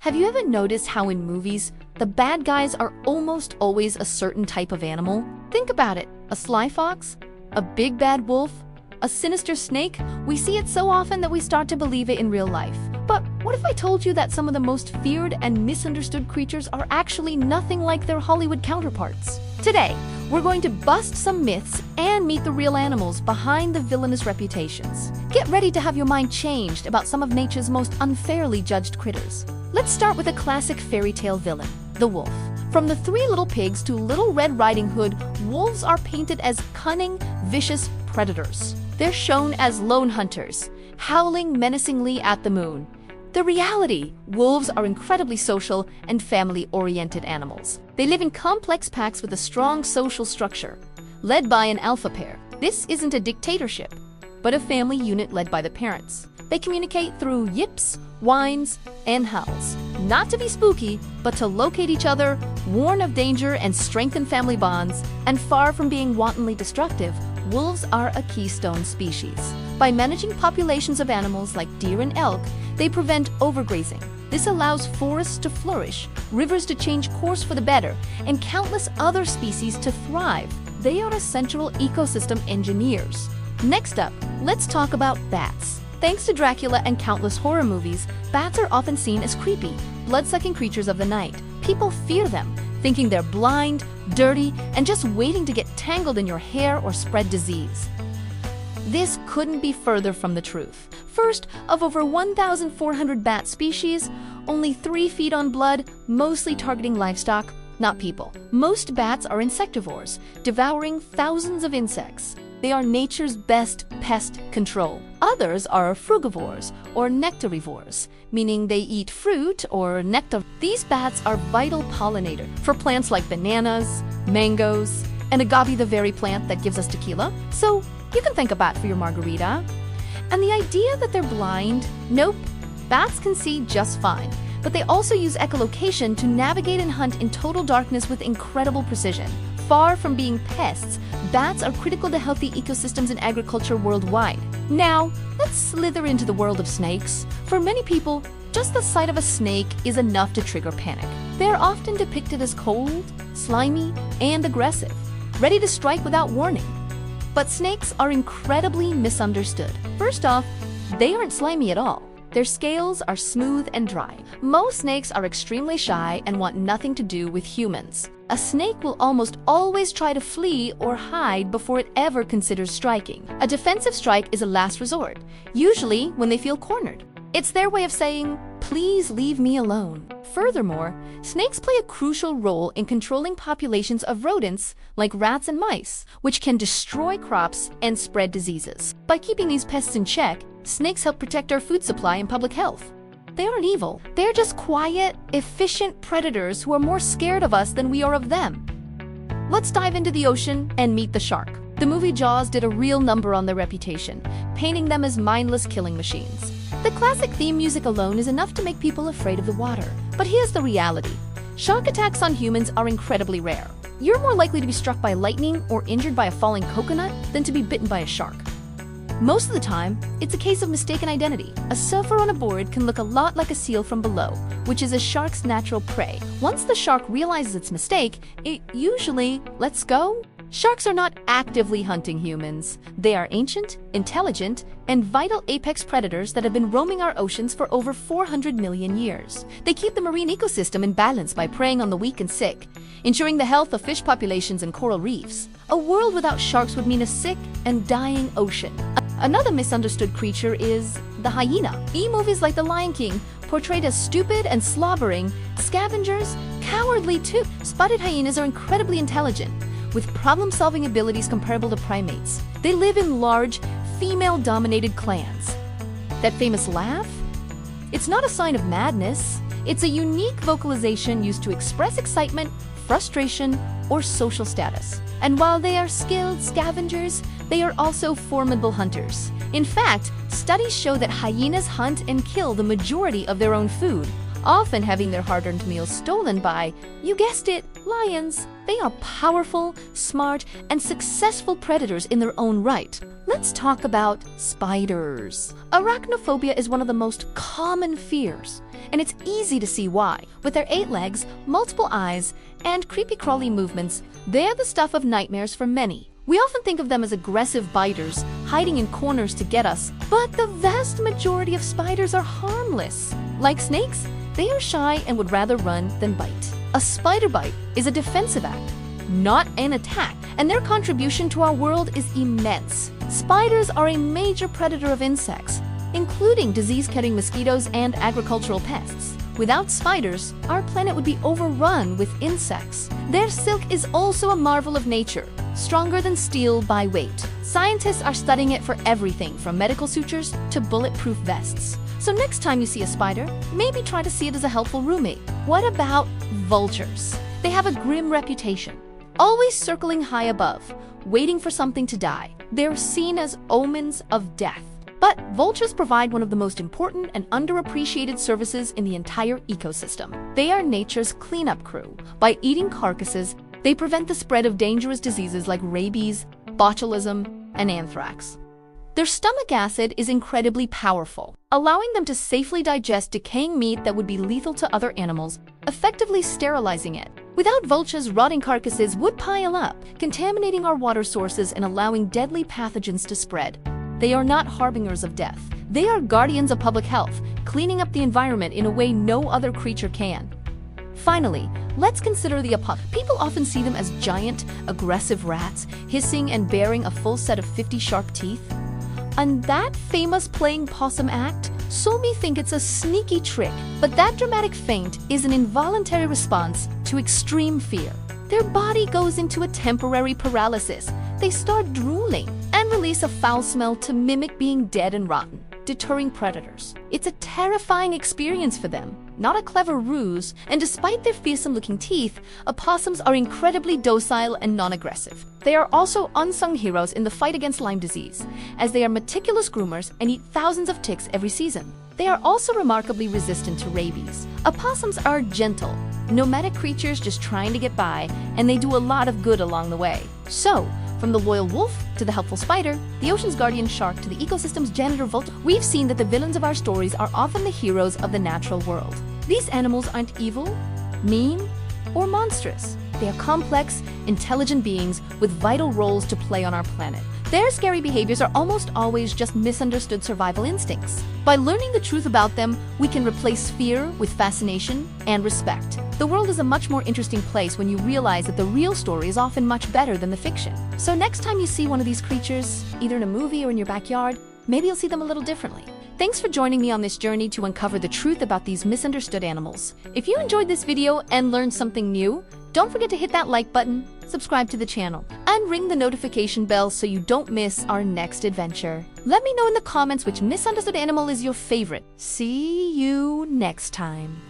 Have you ever noticed how in movies, the bad guys are almost always a certain type of animal? Think about it. A sly fox? A big bad wolf? A sinister snake? We see it so often that we start to believe it in real life. But what if I told you that some of the most feared and misunderstood creatures are actually nothing like their Hollywood counterparts? Today, we're going to bust some myths and meet the real animals behind the villainous reputations. Get ready to have your mind changed about some of nature's most unfairly judged critters. Let's start with a classic fairy tale villain, the wolf. From the Three Little Pigs to Little Red Riding Hood, wolves are painted as cunning, vicious predators. They're shown as lone hunters, howling menacingly at the moon. The reality, wolves are incredibly social and family-oriented animals. They live in complex packs with a strong social structure, led by an alpha pair. This isn't a dictatorship, but a family unit led by the parents. They communicate through yips, whines, and howls. Not to be spooky, but to locate each other, warn of danger, and strengthen family bonds. And far from being wantonly destructive, wolves are a keystone species. By managing populations of animals like deer and elk, they prevent overgrazing. This allows forests to flourish, rivers to change course for the better, and countless other species to thrive. They are essential ecosystem engineers. Next up, let's talk about bats. Thanks to Dracula and countless horror movies, bats are often seen as creepy, blood-sucking creatures of the night. People fear them, thinking they're blind, dirty, and just waiting to get tangled in your hair or spread disease. This couldn't be further from the truth. First, of over 1,400 bat species, only 3 feed on blood, mostly targeting livestock, not people. Most bats are insectivores, devouring thousands of insects. They are nature's best pest control. Others are frugivores or nectarivores, meaning they eat fruit or nectar. These bats are vital pollinators for plants like bananas, mangoes, and agave, the very plant that gives us tequila. So you can thank a bat for your margarita. And the idea that they're blind? Nope. Bats can see just fine, but they also use echolocation to navigate and hunt in total darkness with incredible precision. Far from being pests, bats are critical to healthy ecosystems and agriculture worldwide. Now, let's slither into the world of snakes. For many people, just the sight of a snake is enough to trigger panic. They're often depicted as cold, slimy, and aggressive, ready to strike without warning. But snakes are incredibly misunderstood. First off, they aren't slimy at all. Their scales are smooth and dry. Most snakes are extremely shy and want nothing to do with humans. A snake will almost always try to flee or hide before it ever considers striking. A defensive strike is a last resort, usually when they feel cornered. It's their way of saying, "Please leave me alone." Furthermore, snakes play a crucial role in controlling populations of rodents like rats and mice, which can destroy crops and spread diseases. By keeping these pests in check, snakes help protect our food supply and public health. They aren't evil. They're just quiet, efficient predators who are more scared of us than we are of them. Let's dive into the ocean and meet the shark. The movie Jaws did a real number on their reputation, painting them as mindless killing machines. The classic theme music alone is enough to make people afraid of the water. But here's the reality. Shark attacks on humans are incredibly rare. You're more likely to be struck by lightning or injured by a falling coconut than to be bitten by a shark. Most of the time, it's a case of mistaken identity. A surfer on a board can look a lot like a seal from below, which is a shark's natural prey. Once the shark realizes its mistake, it usually lets go. Sharks are not actively hunting humans. They are ancient, intelligent, and vital apex predators that have been roaming our oceans for over 400 million years. They keep the marine ecosystem in balance by preying on the weak and sick, ensuring the health of fish populations and coral reefs. A world without sharks would mean a sick and dying ocean. Another misunderstood creature is the hyena. E-movies like The Lion King portrayed as stupid and slobbering scavengers, cowardly too. Spotted hyenas are incredibly intelligent, with problem-solving abilities comparable to primates. They live in large, female-dominated clans. That famous laugh? It's not a sign of madness. It's a unique vocalization used to express excitement, frustration, or social status. And while they are skilled scavengers, they are also formidable hunters. In fact, studies show that hyenas hunt and kill the majority of their own food, often having their hard-earned meals stolen by, you guessed it, lions. They are powerful, smart, and successful predators in their own right. Let's talk about spiders. Arachnophobia is one of the most common fears, and it's easy to see why. With their 8 legs, multiple eyes, and creepy-crawly movements, they're the stuff of nightmares for many. We often think of them as aggressive biters, hiding in corners to get us, but the vast majority of spiders are harmless. Like snakes, they are shy and would rather run than bite. A spider bite is a defensive act, not an attack, and their contribution to our world is immense. Spiders are a major predator of insects, including disease-carrying mosquitoes and agricultural pests. Without spiders, our planet would be overrun with insects. Their silk is also a marvel of nature, stronger than steel by weight. Scientists are studying it for everything from medical sutures to bulletproof vests. So next time you see a spider, maybe try to see it as a helpful roommate. What about vultures? They have a grim reputation, always circling high above, waiting for something to die. They're seen as omens of death. But vultures provide one of the most important and underappreciated services in the entire ecosystem. They are nature's cleanup crew. By eating carcasses, they prevent the spread of dangerous diseases like rabies, botulism, and anthrax. Their stomach acid is incredibly powerful, allowing them to safely digest decaying meat that would be lethal to other animals, effectively sterilizing it. Without vultures, rotting carcasses would pile up, contaminating our water sources and allowing deadly pathogens to spread. They are not harbingers of death. They are guardians of public health, cleaning up the environment in a way no other creature can. Finally, let's consider the opossums. People often see them as giant, aggressive rats, hissing and bearing a full set of 50 sharp teeth. And that famous playing possum act, so me think it's a sneaky trick, but that dramatic feint is an involuntary response to extreme fear. Their body goes into a temporary paralysis. They start drooling and release a foul smell to mimic being dead and rotten, deterring predators. It's a terrifying experience for them, not a clever ruse, and despite their fearsome-looking teeth, opossums are incredibly docile and non-aggressive. They are also unsung heroes in the fight against Lyme disease, as they are meticulous groomers and eat thousands of ticks every season. They are also remarkably resistant to rabies. Opossums are gentle, nomadic creatures just trying to get by, and they do a lot of good along the way. So, from the loyal wolf to the helpful spider, the ocean's guardian shark to the ecosystem's janitor vulture, we've seen that the villains of our stories are often the heroes of the natural world. These animals aren't evil, mean, or monstrous. They are complex, intelligent beings with vital roles to play on our planet. Their scary behaviors are almost always just misunderstood survival instincts. By learning the truth about them, we can replace fear with fascination and respect. The world is a much more interesting place when you realize that the real story is often much better than the fiction. So next time you see one of these creatures, either in a movie or in your backyard, maybe you'll see them a little differently. Thanks for joining me on this journey to uncover the truth about these misunderstood animals. If you enjoyed this video and learned something new, don't forget to hit that like button, subscribe to the channel, and ring the notification bell so you don't miss our next adventure. Let me know in the comments which misunderstood animal is your favorite. See you next time.